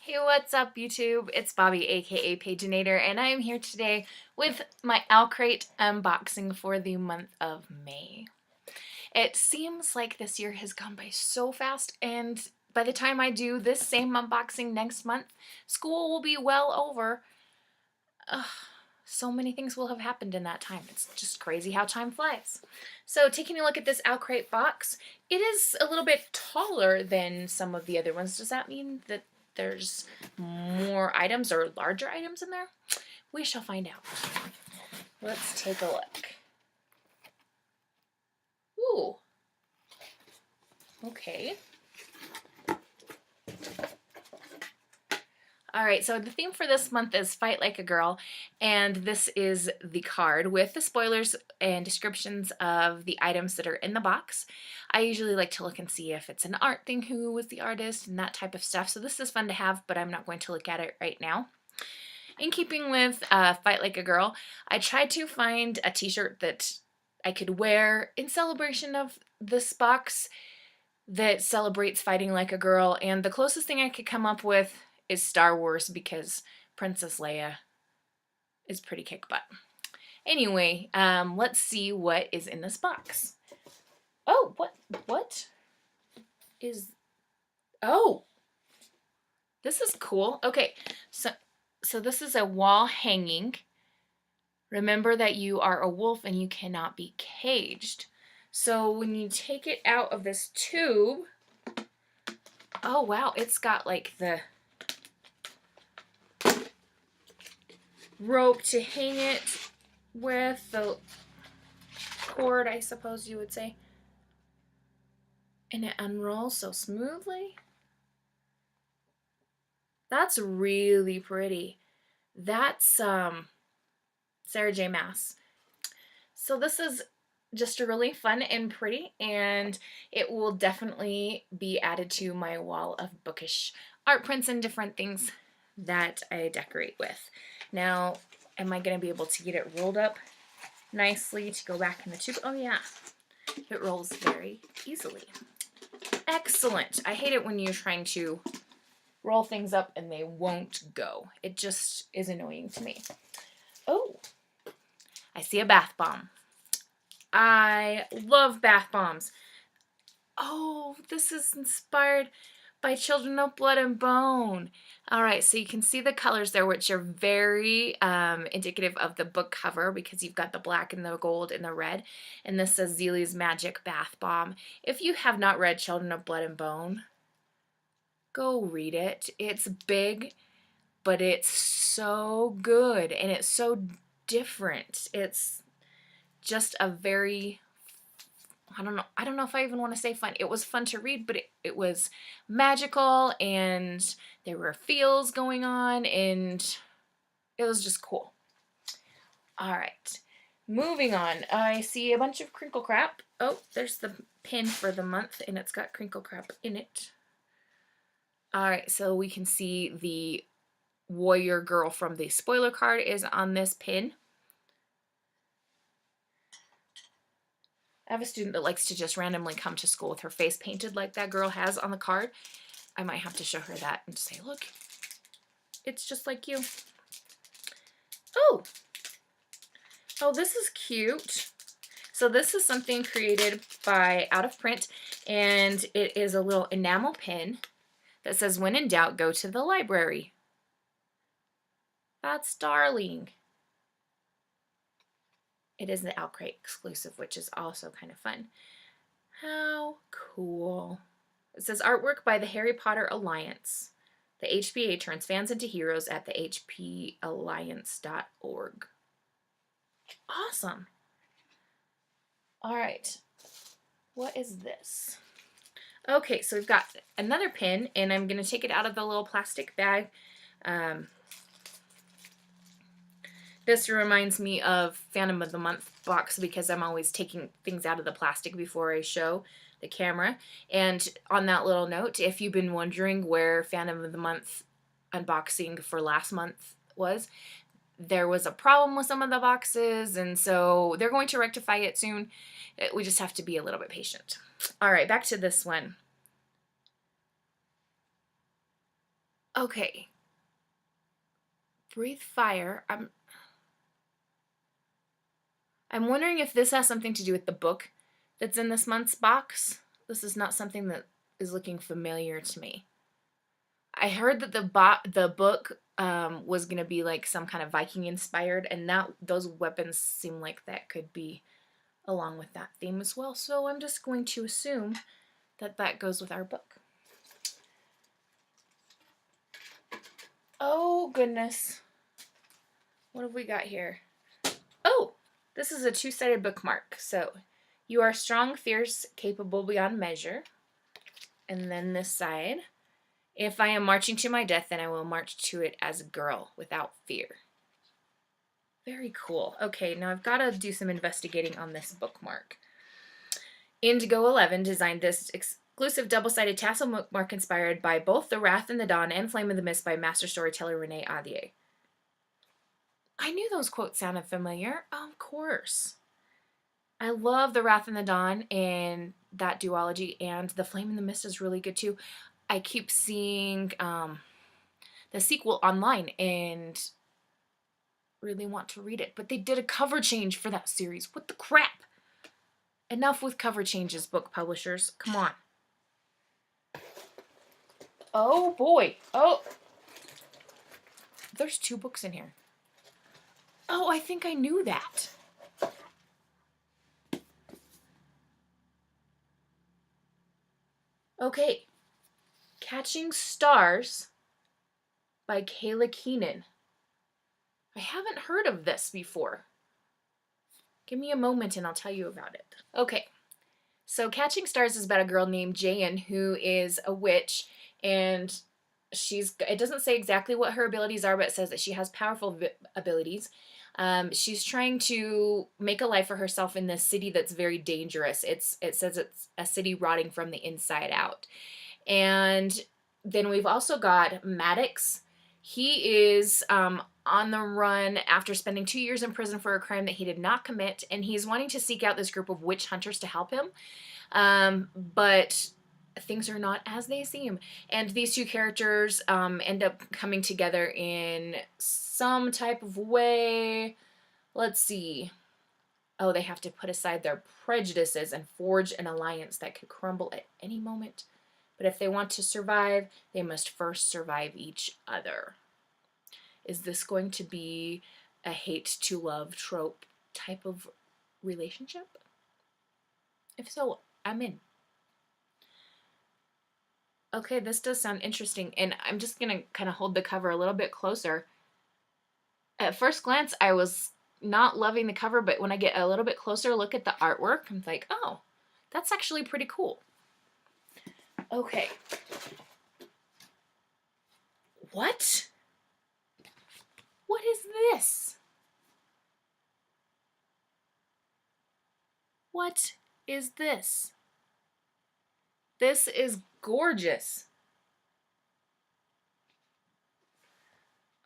Hey, what's up, YouTube? It's Bobby, aka Paginator, and I am here today with my Owlcrate unboxing for the month of May. It seems like this year has gone by so fast, and by the time I do this same unboxing next month, school will be well over. Ugh, so many things will have happened in that time. It's just crazy how time flies. So taking a look at this Owlcrate box, it is a little bit taller than some of the other ones. Does that mean that there's more items or larger items in there? We shall find out. Let's take a look. Ooh. Okay. Alright, so the theme for this month is Fight Like a Girl, and this is the card with the spoilers and descriptions of the items that are in the box. I usually like to look and see if it's an art thing, who was the artist, and that type of stuff, so this is fun to have, but I'm not going to look at it right now. In keeping with Fight Like a Girl, I tried to find a t-shirt that I could wear in celebration of this box that celebrates fighting like a girl, and the closest thing I could come up with is Star Wars because Princess Leia is pretty kick butt. Anyway, let's see what is in this box. Oh, what is, oh, this is cool. Okay, so this is a wall hanging. Remember that you are a wolf and you cannot be caged. So when you take it out of this tube, oh wow, it's got like the rope to hang it with, the cord, I suppose you would say. And it unrolls so smoothly. That's really pretty. That's Sarah J. Maas. So this is just really fun and pretty, and it will definitely be added to my wall of bookish art prints and different things that I decorate with. Now, am I going to be able to get it rolled up nicely to go back in the tube? Oh yeah, it rolls very easily. Excellent. I hate it when you're trying to roll things up and they won't go. It just is annoying to me. Oh, I see a bath bomb. I love bath bombs. Oh, this is inspired by Children of Blood and Bone. All right, so you can see the colors there, which are very indicative of the book cover because you've got the black and the gold and the red. And this says Zealey's Magic Bath Bomb. If you have not read Children of Blood and Bone, go read it. It's big, but it's so good and it's so different. It's just a very, I don't know if I even want to say fun. It was fun to read, but it was magical and there were feels going on and it was just cool. All right, moving on. I see a bunch of crinkle crap. Oh, there's the pin for the month and it's got crinkle crap in it. All right, so we can see the warrior girl from the spoiler card is on this pin. I have a student that likes to just randomly come to school with her face painted like that girl has on the card. I might have to show her that and say, look, it's just like you. Oh, this is cute. So this is something created by Out of Print, and it is a little enamel pin that says, when in doubt, go to the library. That's darling. It is the Owlcrate exclusive, which is also kind of fun. How cool. It says artwork by the Harry Potter Alliance. The HPA turns fans into heroes at the hpalliance.org. Awesome. All right. What is this? Okay, so we've got another pin, and I'm going to take it out of the little plastic bag. This reminds me of Phantom of the Month box because I'm always taking things out of the plastic before I show the camera. And on that little note, if you've been wondering where Phantom of the Month unboxing for last month was, there was a problem with some of the boxes, and so they're going to rectify it soon. We just have to be a little bit patient. All right, back to this one. Okay. Breathe fire. I'm wondering if this has something to do with the book that's in this month's box. This is not something that is looking familiar to me. I heard that the book was going to be like some kind of Viking inspired, and those weapons seem like that could be along with that theme as well. So I'm just going to assume that that goes with our book. Oh goodness. What have we got here? Oh, this is a two-sided bookmark. So, you are strong, fierce, capable beyond measure. And then this side. If I am marching to my death, then I will march to it as a girl without fear. Very cool. Okay, now I've got to do some investigating on this bookmark. Indigo 11 designed this exclusive double-sided tassel bookmark inspired by both The Wrath and the Dawn and Flame of the Mist by master storyteller Renee Ahdieh. I knew those quotes sounded familiar. Of course. I love The Wrath and the Dawn and that duology, and The Flame in the Mist is really good too. I keep seeing the sequel online and really want to read it, but they did a cover change for that series. What the crap? Enough with cover changes, book publishers. Come on. Oh boy. Oh. There's 2 books in here. Oh, I think I knew that. Okay. Catching Stars by Kayla Keenan. I haven't heard of this before. Give me a moment and I'll tell you about it. Okay. So Catching Stars is about a girl named Jayan who is a witch, and it doesn't say exactly what her abilities are, but it says that she has powerful abilities. She's trying to make a life for herself in this city that's very dangerous. It says it's a city rotting from the inside out. And then we've also got Maddox. He is on the run after spending 2 years in prison for a crime that he did not commit, and he's wanting to seek out this group of witch hunters to help him. But things are not as they seem. And these 2 characters end up coming together in some type of way. Let's see. Oh, they have to put aside their prejudices and forge an alliance that could crumble at any moment. But if they want to survive, they must first survive each other. Is this going to be a hate to love trope type of relationship? If so, I'm in. Okay, this does sound interesting, and I'm just going to kind of hold the cover a little bit closer. At first glance, I was not loving the cover, but when I get a little bit closer look at the artwork, I'm like, oh, that's actually pretty cool. Okay. What? What is this? What is this? This is gorgeous.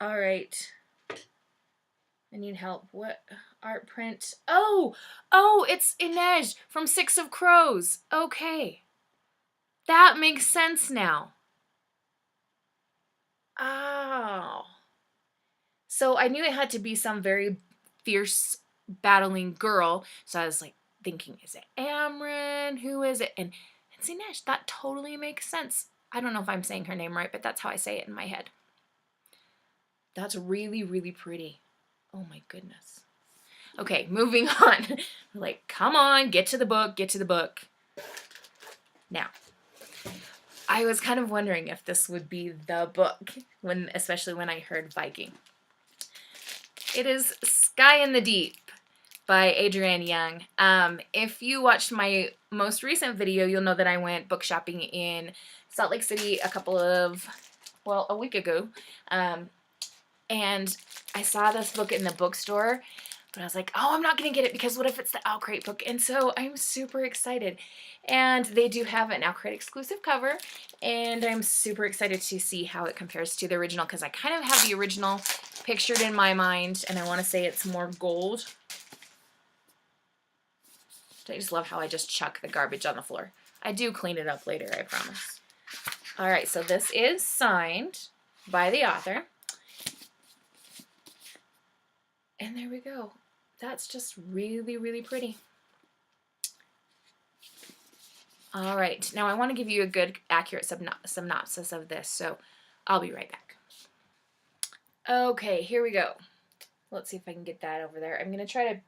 All right. I need help. What art print? Oh, it's Inej from 6 of Crows. Okay. That makes sense now. Oh. So I knew it had to be some very fierce battling girl. So I was like thinking, is it Amryn? Who is it? And it's Inej. That totally makes sense. I don't know if I'm saying her name right, but that's how I say it in my head. That's really, really pretty. Oh my goodness. Okay, moving on. Like, come on, get to the book, get to the book. Now, I was kind of wondering if this would be the book, especially when I heard Viking. It is Sky in the Deep by Adrienne Young. If you watched my most recent video, you'll know that I went book shopping in Salt Lake City a week ago. And I saw this book in the bookstore, but I was like, oh, I'm not going to get it because what if it's the Owlcrate book? And so I'm super excited. And they do have an Owlcrate exclusive cover, and I'm super excited to see how it compares to the original because I kind of have the original pictured in my mind, and I want to say it's more gold. I just love how I just chuck the garbage on the floor. I do clean it up later, I promise. All right, so this is signed by the author. And there we go. That's just really, really pretty. All right, now I want to give you a good, accurate synopsis of this, so I'll be right back. Okay, here we go. Let's see if I can get that over there. I'm going to try to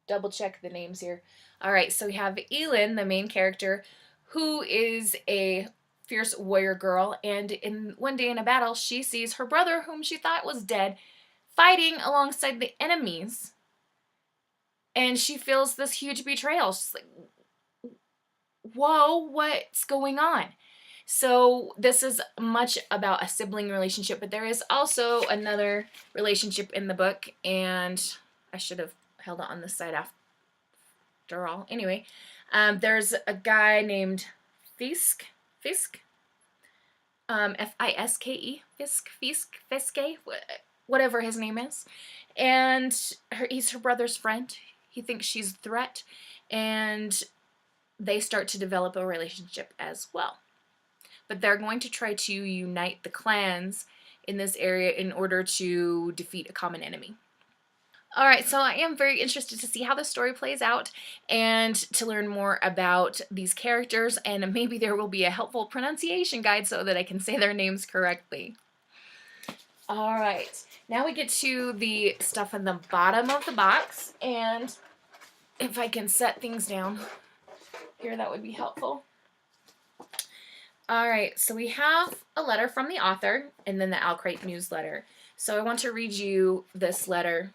double check the names here. All right, so we have Elin, the main character, who is a fierce warrior girl, and one day in a battle, she sees her brother, whom she thought was dead, fighting alongside the enemies, and she feels this huge betrayal. She's like, whoa, what's going on? So this is much about a sibling relationship, but there is also another relationship in the book, and I should have held it on this side after all. Anyway, there's a guy named Fiske, Fiske, Fiske, whatever his name is, and he's her brother's friend. He thinks she's a threat, and they start to develop a relationship as well. But they're going to try to unite the clans in this area in order to defeat a common enemy. Alright, so I am very interested to see how the story plays out and to learn more about these characters, and maybe there will be a helpful pronunciation guide so that I can say their names correctly. Alright, now we get to the stuff in the bottom of the box, and if I can set things down here, that would be helpful. Alright, so we have a letter from the author and then the Owlcrate newsletter. So I want to read you this letter.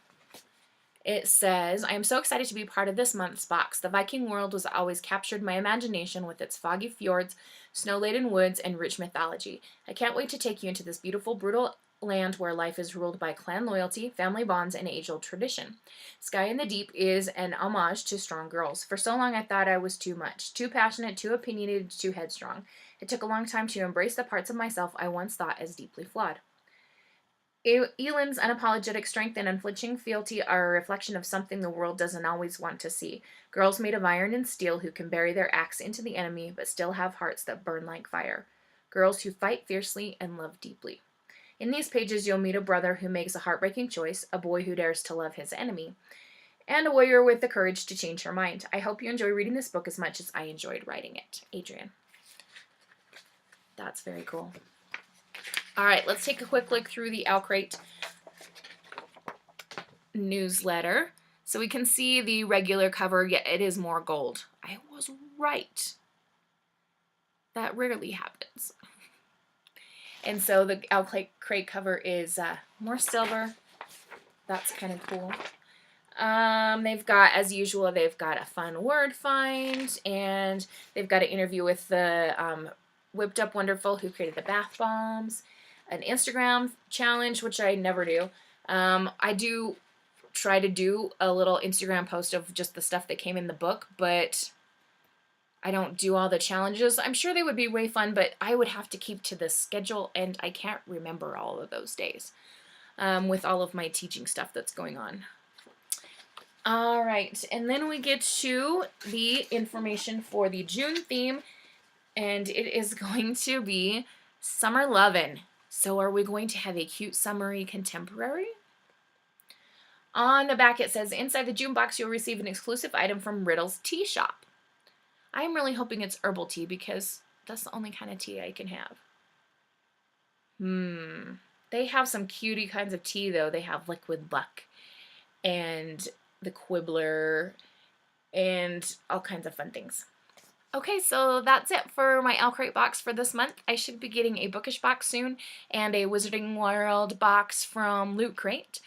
It says, I am so excited to be part of this month's box. The Viking world has always captured my imagination with its foggy fjords, snow-laden woods, and rich mythology. I can't wait to take you into this beautiful, brutal land where life is ruled by clan loyalty, family bonds, and age-old tradition. Sky in the Deep is an homage to strong girls. For so long I thought I was too much, too passionate, too opinionated, too headstrong. It took a long time to embrace the parts of myself I once thought as deeply flawed. Elin's unapologetic strength and unflinching fealty are a reflection of something the world doesn't always want to see. Girls made of iron and steel who can bury their axe into the enemy but still have hearts that burn like fire. Girls who fight fiercely and love deeply. In these pages, you'll meet a brother who makes a heartbreaking choice, a boy who dares to love his enemy, and a warrior with the courage to change her mind. I hope you enjoy reading this book as much as I enjoyed writing it. Adrian. That's very cool. All right, let's take a quick look through the Owlcrate newsletter. So we can see the regular cover, yet it is more gold. I was right. That rarely happens. And so the Owlcrate cover is more silver. That's kind of cool. They've got, as usual, they've got a fun word find, and they've got an interview with the Whipped Up Wonderful who created the bath bombs, an Instagram challenge, which I never do. I do try to do a little Instagram post of just the stuff that came in the book, but I don't do all the challenges. I'm sure they would be way fun, but I would have to keep to the schedule, and I can't remember all of those days with all of my teaching stuff that's going on. All right, and then we get to the information for the June theme, and it is going to be Summer Lovin'. So are we going to have a cute summery contemporary? On the back it says, inside the June box you'll receive an exclusive item from Riddle's Tea Shop. I'm really hoping it's herbal tea because that's the only kind of tea I can have. They have some cutie kinds of tea though. They have Liquid Luck and the Quibbler and all kinds of fun things. Okay, so that's it for my Owlcrate box for this month. I should be getting a bookish box soon and a Wizarding World box from Loot Crate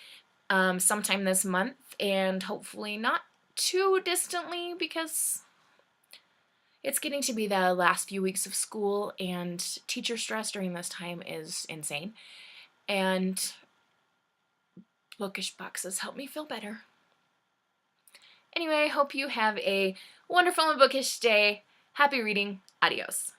sometime this month, and hopefully not too distantly because it's getting to be the last few weeks of school, and teacher stress during this time is insane. And bookish boxes help me feel better. Anyway, I hope you have a wonderful and bookish day. Happy reading. Adios.